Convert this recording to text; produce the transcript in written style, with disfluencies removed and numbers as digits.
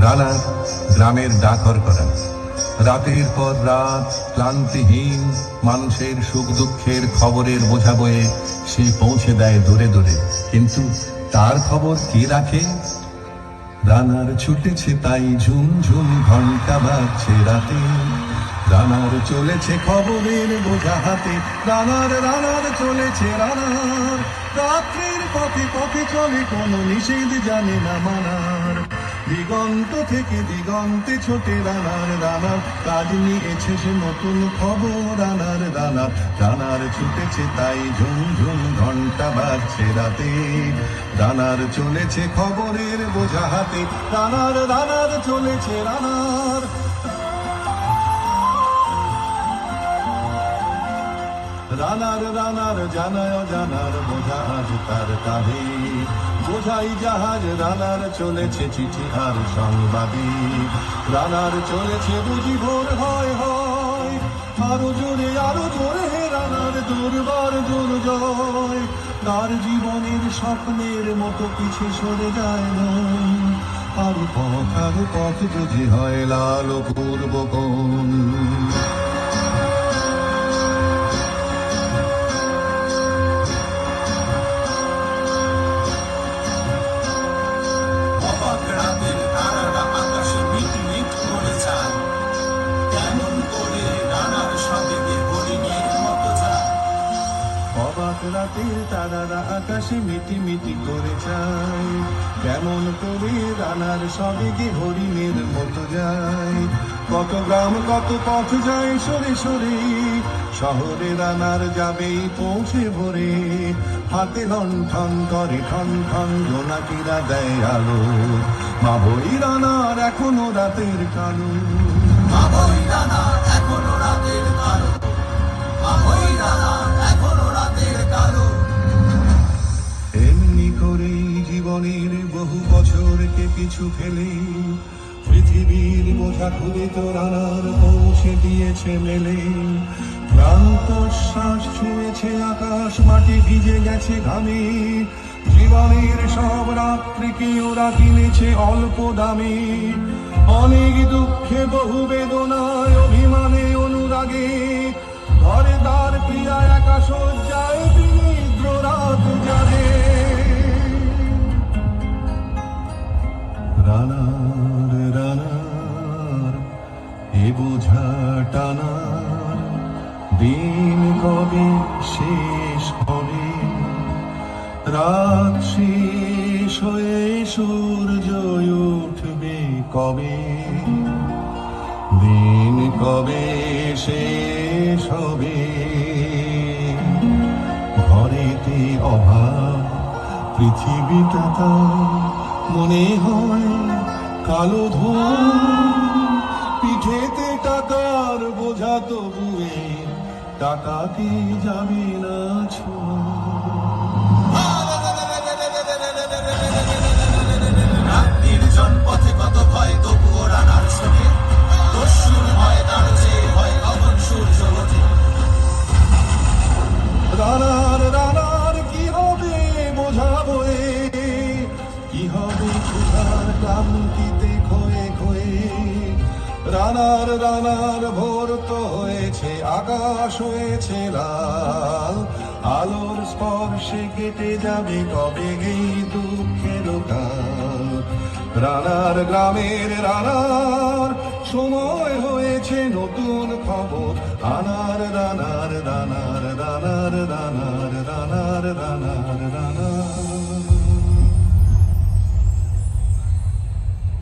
রানা গ্রামের ডাকর করা। রাতের পর রাত ক্লান্তিহীন মানুষের সুখ দুঃখের খবরের বোঝা বয়ে সে পৌঁছে দেয় দূরে দূরে। কিন্তু তার খবর কে রাখে? রানার ছুটেছে তাই ঝুম ঝুম ঘন্টা বাজছে রাতে। রানার চলেছে খবরের বোঝা হাতে। রানার চলেছে রানার। রাত্রির পথে পথে চলে কোনো নিষেধ জানে না মানার। দিগন্ত থেকে দিগন্তে ছোটে রানার। কাজ নিয়েছে সে নতুন খবর রানার। রানার ছুটেছে তাই ঝুম ঝুম ঘন্টা বাজছে রাতে। রানার চলেছে খবরের বোঝা হাতে। রানার চলেছে রানার। রানার জানার বোঝা আজ তার কাঁধে। বোঝাই জাহাজ রানার চলেছে চিঠি আর সংবাদে। রানার চলেছে বুঝি ভোর হয় হয়। আরো জোরে হে রানার দুর্বার দুর্জয়। তার জীবনের স্বপ্নের মতো কিছু সরে যায় না। আর পথ যদি হয় লাল পূর্ব কোণ। রাতের তারারা আকাশে মিটি মিটি করে যায়। কেমন করে রানার সবেগে হরিণের মতো যায়। কত গ্রাম কত পথ যায় সরে সরে। শহরে রানার যাবেই পৌঁছে ভোরে। হাতে লণ্ঠন করে ঠন ঠন জোনাকিরা দেয় আলো। মা বই রানার এখনো রাতের কালো। মা বই রানার এখনো রাতের কালো। মা বই রানার এখনো রাতের কালো। এমনি করেই জীবনের বহু বছরকে পিছু ফেলে পৃথিবীর বোঝা খুলে তো রানার পৌঁছে দিয়েছে মেলে। ক্লান্ত শ্বাস ছুঁয়েছে আকাশ মাটি ভিজে গেছে ঘামে। জীবনের সব রাত্রিকে ওরা কিনেছে অল্প দামে। অনেক দুঃখে বহু বেদনায় অভিমানে অনুরাগে। ঘরে দ্বার প্রিয়া একা শয্যায় বিনিদ্র রাত জাগে। রানার এ বোঝা টানার দিন কবে শেষ হবে। রাত শেষ হয়ে সূর্য উঠবে কবে। দিন কবে শেষ হবে। ঘরেতে অভাব পৃথিবীটা তার মনে হয় কালো ধোঁয়া। পিঠেতে টাকার বোঝা তবুয়ে টাকাকে যাবে না ছোঁয়া। নির্জন পথে কত ভয় তবুও রানার ছোটে। দস্যুর হয় তার চেয়ে হয় কখন সূর্য ওঠে। রানার কি হবে বোঝা বয়ে। কি হবে ক্ষুধার ক্লান্তিতে খয়ে খয়ে। রানার ভোর তো হয়েছে আকাশ হয়েছে লাল। আলোর স্পর্শে কেটে যাবে কবে এই দুঃখের কাল। রানার গ্রামের রানার সময় হয়েছে নতুন খবর রানার।